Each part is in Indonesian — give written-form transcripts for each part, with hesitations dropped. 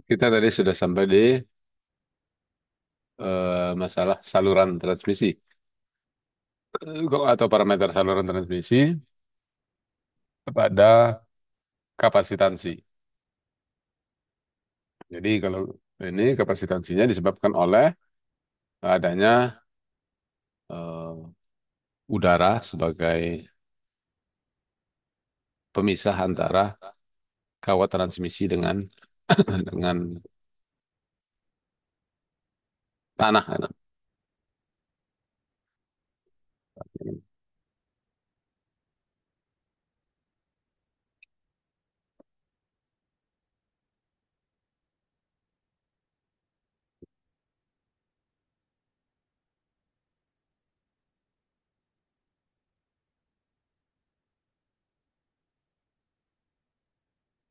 Kita tadi sudah sampai di masalah saluran transmisi atau parameter saluran transmisi pada kapasitansi. Jadi kalau ini kapasitansinya disebabkan oleh adanya eh, udara sebagai pemisah antara kawat transmisi dengan dengan tanah.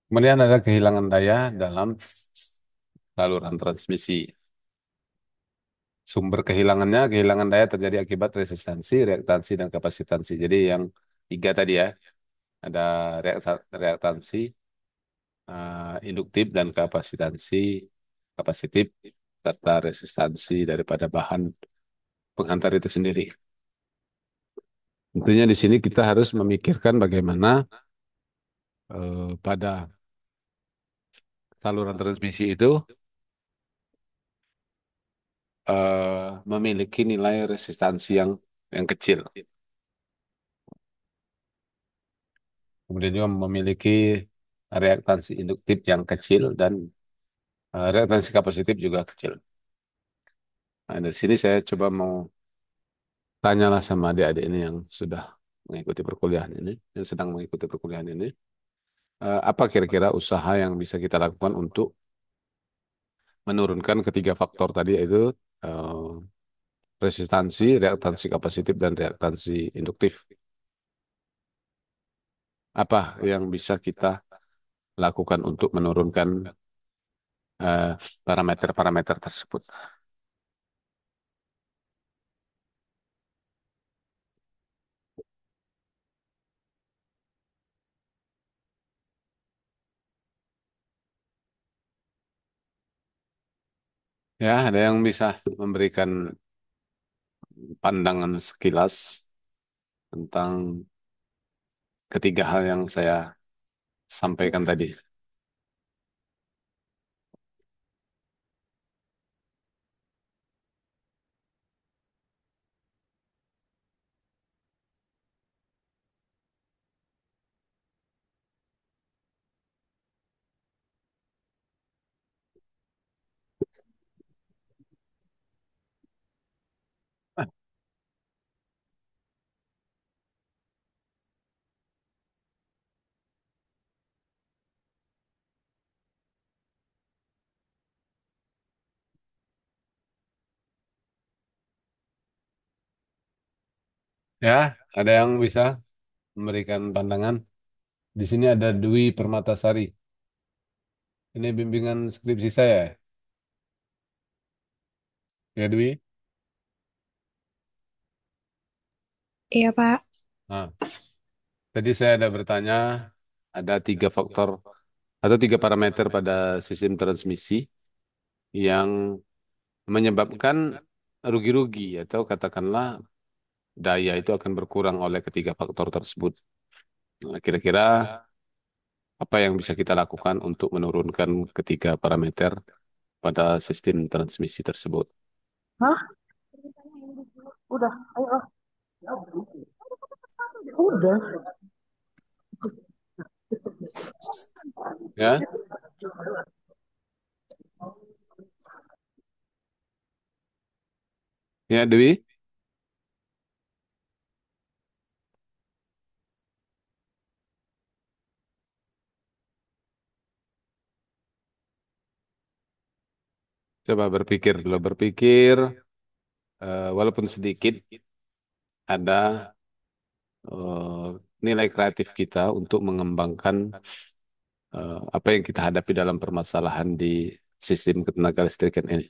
Kemudian ada kehilangan daya dalam saluran transmisi. Sumber kehilangan daya terjadi akibat resistansi, reaktansi, dan kapasitansi. Jadi yang tiga tadi ya, ada reaktansi, induktif, dan kapasitif, serta resistansi daripada bahan penghantar itu sendiri. Tentunya di sini kita harus memikirkan bagaimana pada saluran transmisi itu memiliki nilai resistansi yang kecil. Kemudian juga memiliki reaktansi induktif yang kecil dan reaktansi kapasitif juga kecil. Nah, dari sini saya coba mau tanyalah sama adik-adik ini yang sudah mengikuti perkuliahan ini, yang sedang mengikuti perkuliahan ini, apa kira-kira usaha yang bisa kita lakukan untuk menurunkan ketiga faktor tadi yaitu eh, resistansi, reaktansi kapasitif, dan reaktansi induktif. Apa yang bisa kita lakukan untuk menurunkan eh, parameter-parameter tersebut? Ya, ada yang bisa memberikan pandangan sekilas tentang ketiga hal yang saya sampaikan tadi. Ya, ada yang bisa memberikan pandangan. Di sini ada Dwi Permatasari. Ini bimbingan skripsi saya. Ya, Dwi. Iya, Pak. Nah, tadi saya ada bertanya, ada tiga faktor atau tiga parameter pada sistem transmisi yang menyebabkan rugi-rugi atau katakanlah daya itu akan berkurang oleh ketiga faktor tersebut. Nah, kira-kira apa yang bisa kita lakukan untuk menurunkan ketiga parameter pada sistem transmisi tersebut? Hah? Udah, ayo. Udah. Ya, ya Dewi, coba berpikir dulu, berpikir walaupun sedikit ada eh, nilai kreatif kita untuk mengembangkan apa yang kita hadapi dalam permasalahan di sistem ketenaga listrikan ini.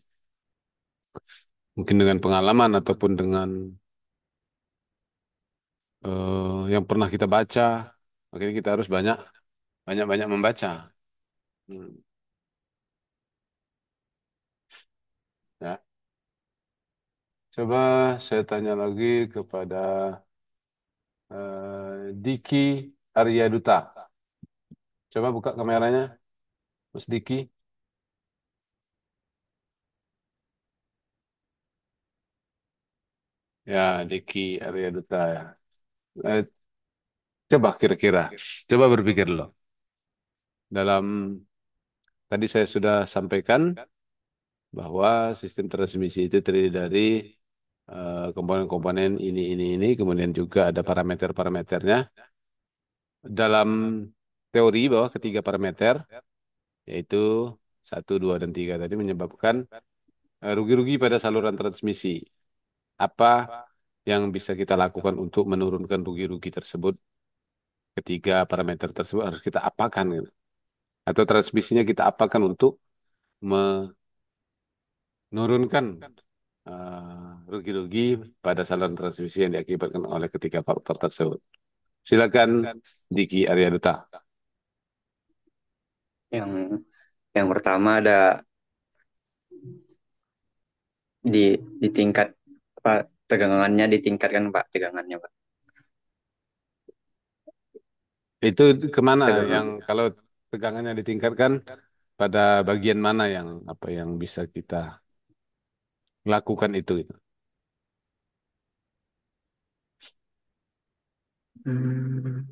Mungkin dengan pengalaman ataupun dengan yang pernah kita baca, makanya kita harus banyak banyak banyak membaca. Hmm. Ya. Coba saya tanya lagi kepada Diki Arya Duta. Coba buka kameranya, Mas Diki. Ya, Diki Arya Duta ya. Eh, coba kira-kira, coba berpikir loh. Dalam tadi saya sudah sampaikan bahwa sistem transmisi itu terdiri dari komponen-komponen ini, kemudian juga ada parameter-parameternya. Dalam teori bahwa ketiga parameter, yaitu satu, dua, dan tiga tadi menyebabkan rugi-rugi pada saluran transmisi. Apa yang bisa kita lakukan untuk menurunkan rugi-rugi tersebut? Ketiga parameter tersebut harus kita apakan, gitu. Atau transmisinya kita apakan untuk menurunkan rugi-rugi pada saluran transmisi yang diakibatkan oleh ketiga faktor tersebut. Silakan Diki Arya Duta. Yang yang pertama ada di tingkat apa tegangannya ditingkatkan Pak, tegangannya Pak. Itu kemana yang Tegangan. kalau tegangannya ditingkatkan pada bagian mana yang apa yang bisa kita lakukan itu gitu. Hmm,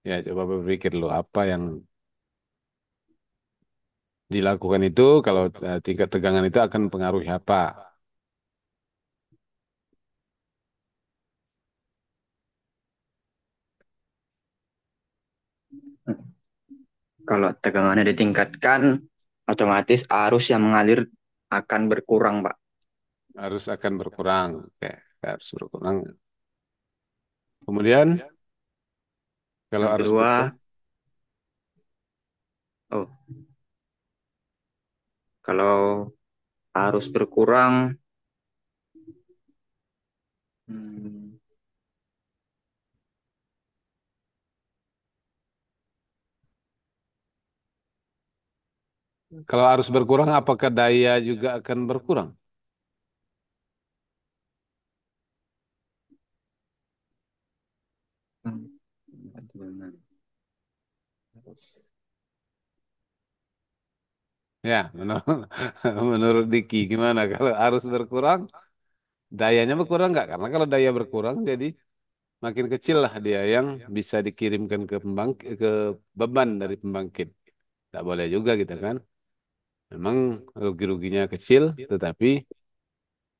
Ya coba berpikir lo apa yang dilakukan itu kalau tingkat tegangan itu akan mempengaruhi apa? Kalau tegangannya ditingkatkan, otomatis arus yang mengalir akan berkurang Pak. Harus akan berkurang. Oke, harus berkurang. Kemudian kalau Yang arus kedua, berkurang, oh kalau arus berkurang, hmm, kalau arus berkurang apakah daya juga akan berkurang? tegangan. Ya, menurut, menurut Diki gimana kalau arus berkurang, dayanya berkurang nggak? Karena kalau daya berkurang jadi makin kecil lah dia yang bisa dikirimkan ke ke beban dari pembangkit. Tidak boleh juga gitu kan. Memang rugi-ruginya kecil, tetapi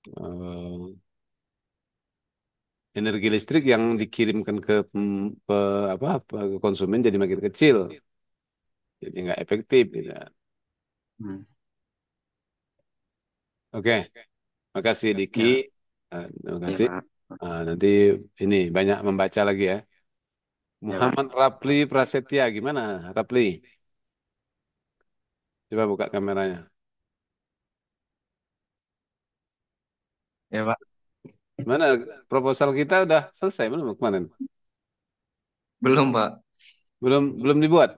eh, energi listrik yang dikirimkan ke ke konsumen jadi makin kecil, jadi nggak efektif gitu. Hmm, Oke, makasih Diki. ya, Terima ya kasih. Pak, Nanti ini banyak membaca lagi ya. ya Pak. Muhammad Rapli Prasetya, gimana Rapli? Coba buka kameranya. Ya, Pak. Mana proposal kita udah selesai belum kemarin? Belum, Pak. Belum belum dibuat.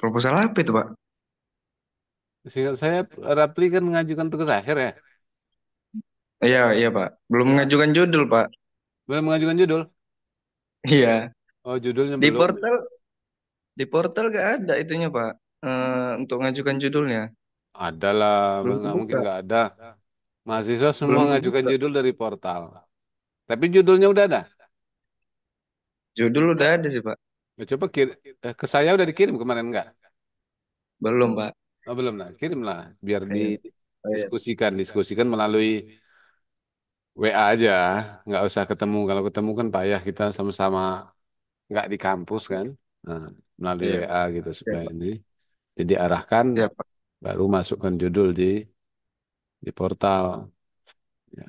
Proposal apa itu, Pak? Seingat saya Rapli kan mengajukan tugas akhir ya. Iya, iya, Pak. Belum mengajukan judul, Pak. Belum mengajukan judul. Iya. Oh, judulnya Di belum. portal, di portal gak ada itunya, Pak. Untuk mengajukan judulnya. Ada lah, Belum nggak mungkin kebuka. nggak ada. Mahasiswa semua Belum mengajukan kebuka. judul dari portal. Tapi judulnya udah ada. Judul udah ada sih, Pak. Ya, coba ke saya udah dikirim kemarin nggak? Belum, Pak. Oh, belum lah. Kirimlah biar Iya. Oh, iya. diskusikan melalui WA aja. Nggak usah ketemu. Kalau ketemu kan payah kita sama-sama nggak di kampus kan. Nah, melalui Iya. WA gitu Siap, supaya Pak. ini. Jadi arahkan Siap, Pak. baru masukkan judul di portal. Ya.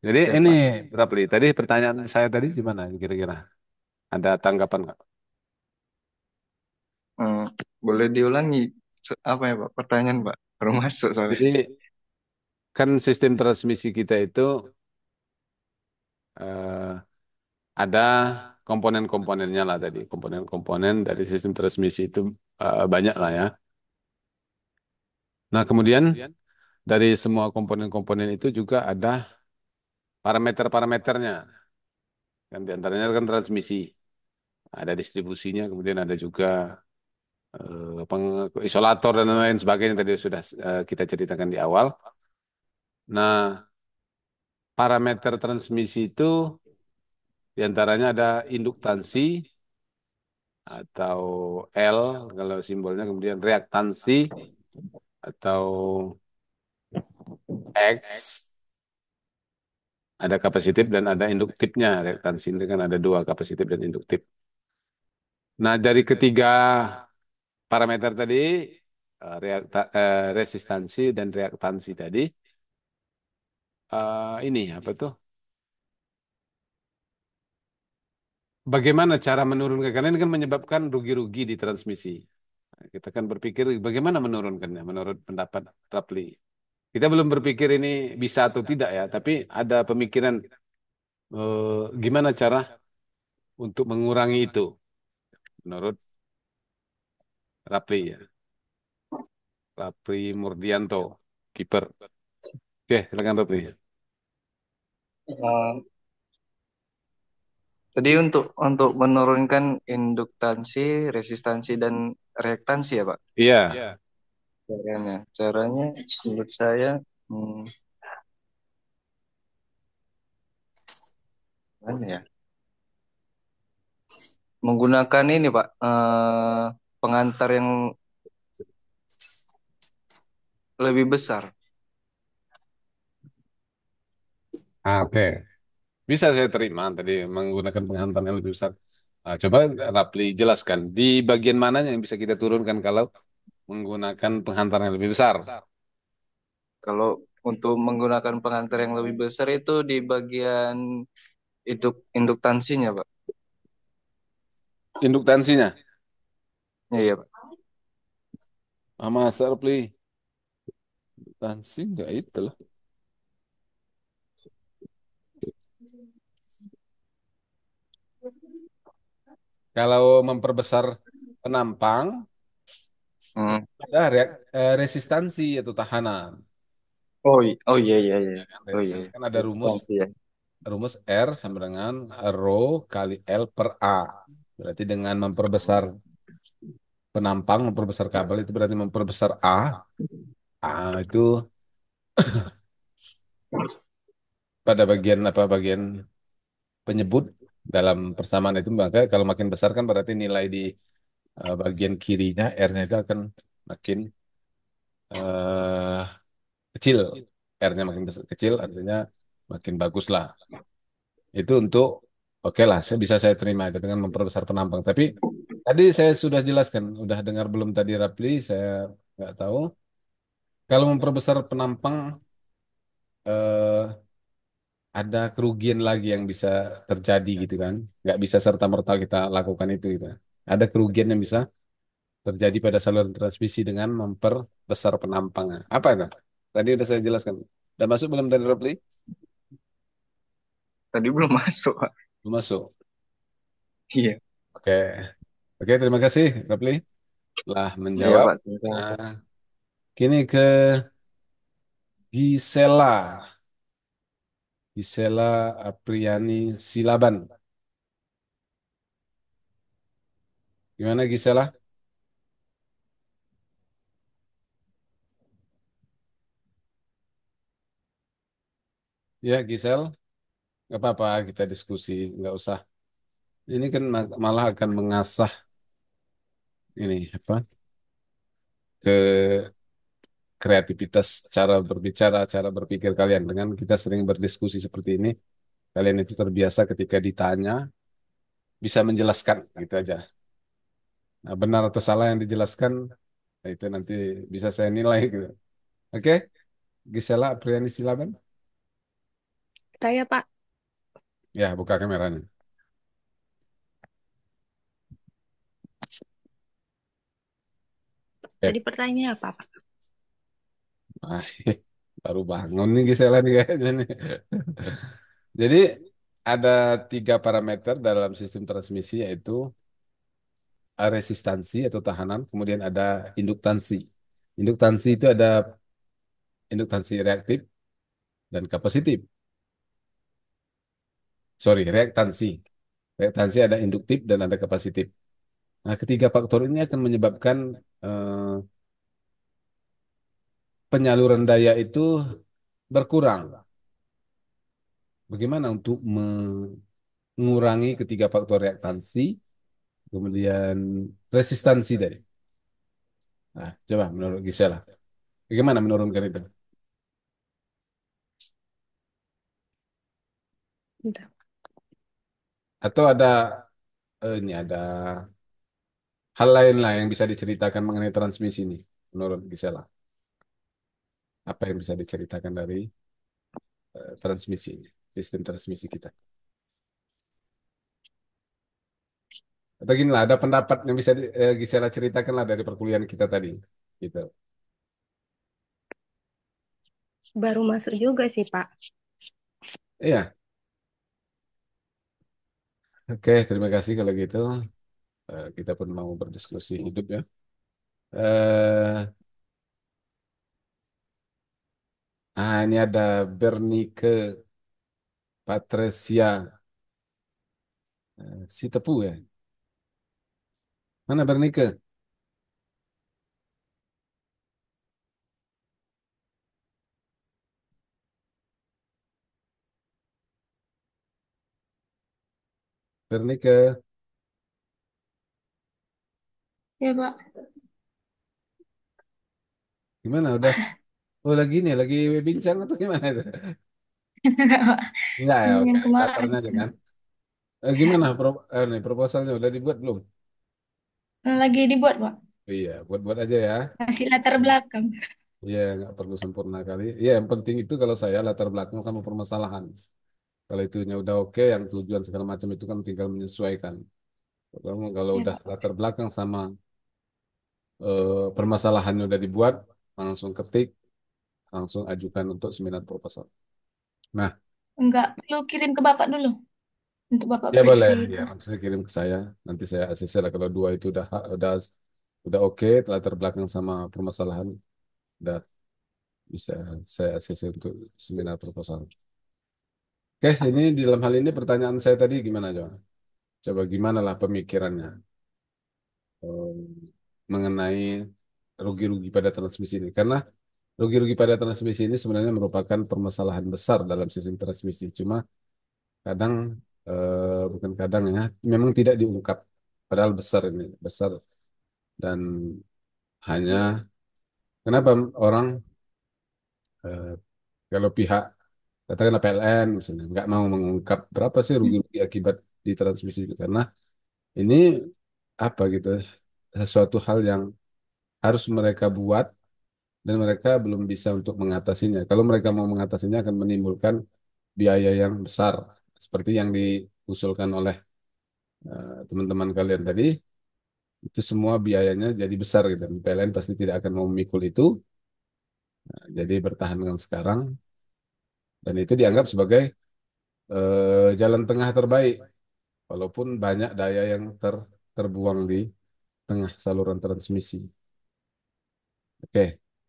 Jadi Siap, ini Pak. Rapli, tadi pertanyaan saya tadi gimana kira-kira? Ada tanggapan nggak? Hmm, boleh diulangi apa ya, Pak? Pertanyaan, Pak. Baru masuk soalnya. Jadi kan sistem transmisi kita itu eh, ada komponen-komponennya lah tadi. Komponen-komponen dari sistem transmisi itu banyak lah ya. Nah, kemudian dari semua komponen-komponen itu juga ada parameter-parameternya. Kan di antaranya kan transmisi, ada distribusinya, kemudian ada juga isolator dan lain sebagainya tadi sudah kita ceritakan di awal. Nah, parameter transmisi itu diantaranya ada induktansi atau L kalau simbolnya, kemudian reaktansi atau X, ada kapasitif dan ada induktifnya. Reaktansi itu kan ada dua, kapasitif dan induktif. Nah, dari ketiga parameter tadi, resistansi dan reaktansi tadi, ini apa tuh? Bagaimana cara menurunkan? Karena ini kan menyebabkan rugi-rugi di transmisi. Nah, kita kan berpikir bagaimana menurunkannya menurut pendapat Rapli. Kita belum berpikir ini bisa atau tidak ya, tapi ada pemikiran gimana cara untuk mengurangi itu menurut Rapli ya. Rapli Murdianto, kiper. Oke, silakan Rapli. Eh, Tadi untuk menurunkan induktansi, resistansi dan reaktansi ya Pak. Iya, Caranya menurut saya hmm, mana ya? Menggunakan ini Pak, pengantar yang lebih besar. oke. Bisa saya terima tadi menggunakan penghantar yang lebih besar. Coba Rapli jelaskan di bagian mana yang bisa kita turunkan kalau menggunakan penghantar yang lebih besar. Kalau untuk menggunakan pengantar yang lebih besar itu di bagian induktansinya Pak. Induktansinya. Iya Pak. Masa Rapli? Induktansi enggak itu lah. Kalau memperbesar penampang, Hmm. ada resistansi atau tahanan. Oh iya iya iya. Ya kan, Oh iya. kan ada rumus Induktansi ya. rumus R sama dengan rho kali L per A. Berarti dengan memperbesar penampang, memperbesar kabel itu berarti memperbesar A. A itu pada bagian apa bagian penyebut dalam persamaan itu, maka kalau makin besar kan berarti nilai di bagian kirinya R-nya itu akan makin eh, kecil. R-nya makin kecil artinya makin bagus lah. Itu untuk oke lah, saya terima itu dengan memperbesar penampang. Tapi tadi saya sudah jelaskan, udah dengar belum tadi Rapli? Saya nggak tahu. Kalau memperbesar penampang eh, ada kerugian lagi yang bisa terjadi gitu kan. Nggak bisa serta-merta kita lakukan itu gitu. Ada kerugian yang bisa terjadi pada saluran transmisi dengan memperbesar penampangnya. Apa itu? Tadi udah saya jelaskan. Udah masuk belum dari Rapli? Tadi belum masuk Pak. Belum masuk. Iya. Oke. Oke, terima kasih Rapli telah Iya menjawab. Pak. Nah, kini ke Gisela. Gisela Apriani Silaban. Gimana Gisela? Ya, Gisel. Nggak apa-apa, kita diskusi. Nggak usah. Ini kan malah akan mengasah ini apa ke kreativitas cara berbicara, cara berpikir kalian. Dengan kita sering berdiskusi seperti ini, kalian itu terbiasa ketika ditanya bisa menjelaskan gitu aja. Nah, benar atau salah yang dijelaskan, nah itu nanti bisa saya nilai gitu. Oke, Gisela Apriani silakan. Saya Pak, Ya, buka kameranya. tadi Oke. pertanyaannya apa Pak? Ah, baru bangun nih Gisela nih kayaknya nih. Jadi ada tiga parameter dalam sistem transmisi yaitu resistansi atau tahanan, kemudian ada induktansi. Induktansi itu ada induktansi reaktif dan kapasitif. Sorry, reaktansi. Reaktansi ada induktif dan ada kapasitif. Nah, ketiga faktor ini akan menyebabkan eh, penyaluran daya itu berkurang. Bagaimana untuk mengurangi ketiga faktor reaktansi, kemudian resistansi tadi? Nah, coba menurut Gisela, bagaimana menurunkan itu? Bentar. Atau ada ini ada hal lain lah yang bisa diceritakan mengenai transmisi ini, menurut Gisela? Apa yang bisa diceritakan dari transmisi ini, sistem transmisi kita? Atau gini lah, ada pendapat yang bisa Gisela ceritakan lah dari perkuliahan kita tadi, gitu. Baru masuk juga sih, Pak. Iya, oke, terima kasih kalau gitu. Kita pun mau berdiskusi hidup ya. Eh, ini ada Bernike Patricia si tepu ya. Mana Bernike? Bernike, Ya, Pak. gimana udah? Oh lagi nih, lagi bincang atau gimana itu? Enggak, Pak. Enggak ya, oke. Yang kemarin Latarnya aja kan. Gimana nih, proposalnya udah dibuat belum? lagi dibuat, Pak. Oh, iya, buat-buat aja ya. Masih latar belakang. Iya, nggak perlu sempurna kali. Iya, yang penting itu kalau saya latar belakang sama permasalahan. Kalau itunya udah oke, yang tujuan segala macam itu kan tinggal menyesuaikan. Kalau Ya, udah Pak. latar belakang sama permasalahannya udah dibuat, langsung ketik, langsung ajukan untuk seminar proposal. Nah, Enggak perlu kirim ke Bapak dulu untuk Bapak ya boleh, periksi ya itu. maksudnya kirim ke saya. Nanti saya ACC lah kalau dua itu udah oke, latar belakang sama permasalahan udah bisa saya ACC untuk seminar proposal. Oke, ini di dalam hal ini pertanyaan saya tadi gimana, Jo? Coba gimana lah pemikirannya eh, mengenai rugi-rugi pada transmisi ini? Karena rugi-rugi pada transmisi ini sebenarnya merupakan permasalahan besar dalam sistem transmisi. Cuma kadang bukan kadang ya, memang tidak diungkap. Padahal besar ini, besar dan hanya kenapa orang eh, kalau pihak katakanlah PLN misalnya nggak mau mengungkap berapa sih rugi-rugi akibat di transmisi itu karena ini apa gitu sesuatu hal yang harus mereka buat dan mereka belum bisa untuk mengatasinya. Kalau mereka mau mengatasinya akan menimbulkan biaya yang besar seperti yang diusulkan oleh teman-teman kalian tadi. Itu semua biayanya jadi besar gitu. PLN pasti tidak akan mau memikul itu, jadi bertahan dengan sekarang dan itu dianggap sebagai jalan tengah terbaik. Walaupun banyak daya yang terbuang di tengah saluran transmisi. Oke,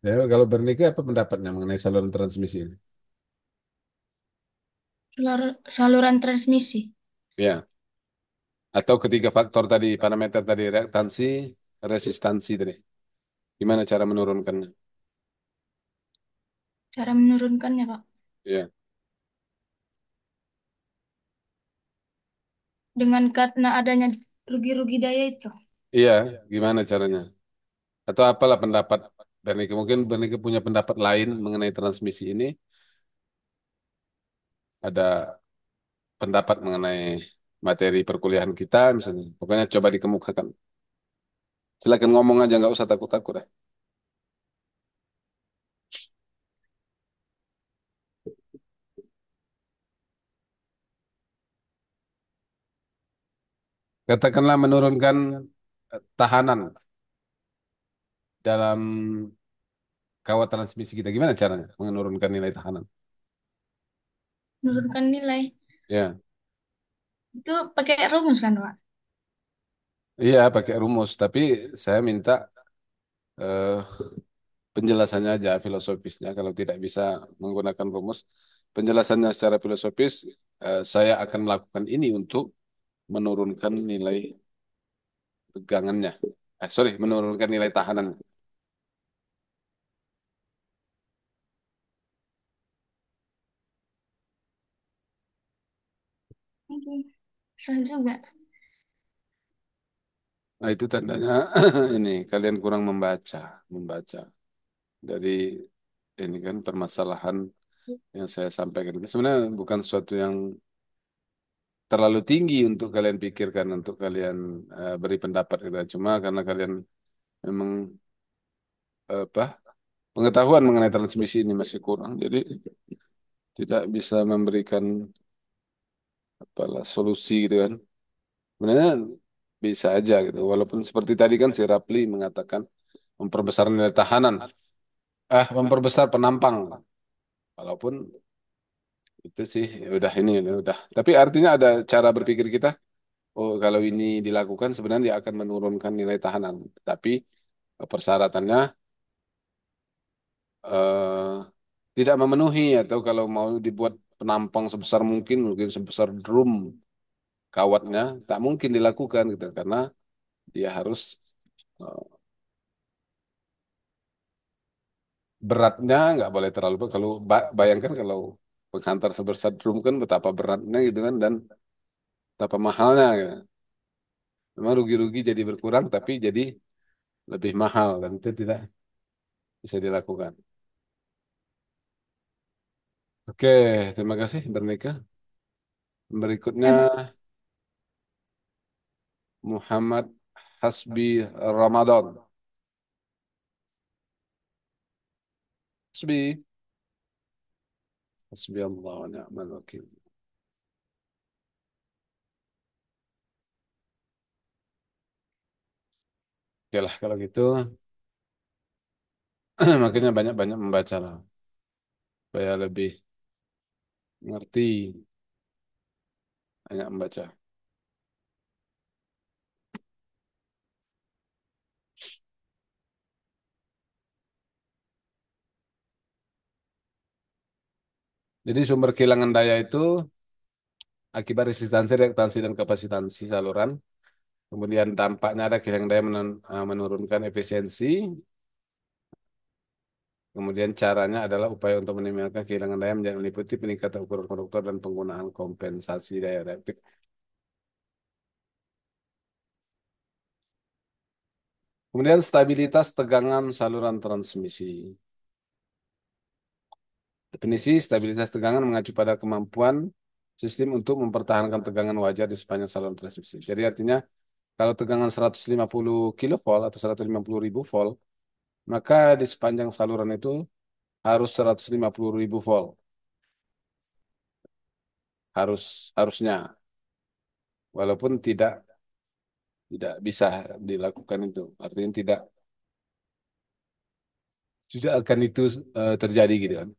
ya, kalau Bernike apa pendapatnya mengenai saluran transmisi ini? Saluran transmisi. Ya, atau ketiga faktor tadi, parameter tadi, reaktansi, resistansi tadi. Gimana cara menurunkannya? Cara menurunkannya, Pak. Ya, Dengan karena adanya rugi-rugi daya itu. iya, gimana caranya? Atau apalah pendapat Bernike? Mungkin Bernike punya pendapat lain mengenai transmisi ini. Ada pendapat mengenai materi perkuliahan kita, misalnya. Pokoknya coba dikemukakan. Silakan ngomong aja, nggak usah takut-takut. Katakanlah menurunkan tahanan dalam kawat transmisi kita. Gimana caranya menurunkan nilai tahanan? Menurunkan nilai. Ya. Itu pakai rumus kan, Pak? Iya, pakai rumus, tapi saya minta eh, penjelasannya aja filosofisnya. Kalau tidak bisa menggunakan rumus, penjelasannya secara filosofis, saya akan melakukan ini untuk menurunkan nilai tegangannya. Sorry, menurunkan nilai tahanan. Oke. Susah juga. Nah, itu tandanya ini kalian kurang membaca dari ini kan permasalahan yang saya sampaikan. Sebenarnya bukan sesuatu yang terlalu tinggi untuk kalian pikirkan, untuk kalian beri pendapat gitu. Cuma karena kalian memang apa pengetahuan mengenai transmisi ini masih kurang, jadi tidak bisa memberikan apalah solusi gitu kan. Sebenarnya bisa aja gitu. Walaupun seperti tadi kan si Rapli mengatakan memperbesar nilai tahanan, memperbesar penampang. Walaupun itu sih ya udah ini ya udah. Tapi artinya ada cara berpikir kita. Oh, kalau ini dilakukan sebenarnya dia akan menurunkan nilai tahanan. Tapi persyaratannya eh, tidak memenuhi atau kalau mau dibuat penampang sebesar mungkin, mungkin sebesar drum kawatnya, tak mungkin dilakukan gitu karena dia harus eh, beratnya nggak boleh terlalu berat. Kalau bayangkan kalau penghantar sebesar drum kan betapa beratnya gitu kan dan betapa mahalnya gitu. Memang rugi-rugi jadi berkurang tapi jadi lebih mahal dan itu tidak bisa dilakukan. Oke, terima kasih Bernika. Berikutnya Ya, Pak. Muhammad Hasbi Ramadan. Hasbi, Hasbi Allah wa ni'mal wakil. Oke lah kalau gitu, makanya banyak-banyak membaca lah supaya lebih ngerti, banyak membaca. Jadi sumber kehilangan daya itu akibat resistansi, reaktansi, dan kapasitansi saluran. Kemudian dampaknya ada kehilangan daya menurunkan efisiensi. Kemudian caranya adalah upaya untuk minimalkan kehilangan daya menjadi meliputi peningkatan ukuran konduktor dan penggunaan kompensasi daya reaktif. Kemudian stabilitas tegangan saluran transmisi. Definisi stabilitas tegangan mengacu pada kemampuan sistem untuk mempertahankan tegangan wajar di sepanjang saluran transmisi. Jadi artinya kalau tegangan 150 kilovolt atau 150 ribu volt, maka di sepanjang saluran itu harus 150 ribu volt. Harusnya. Walaupun tidak bisa dilakukan itu. Artinya tidak akan itu terjadi gitu kan.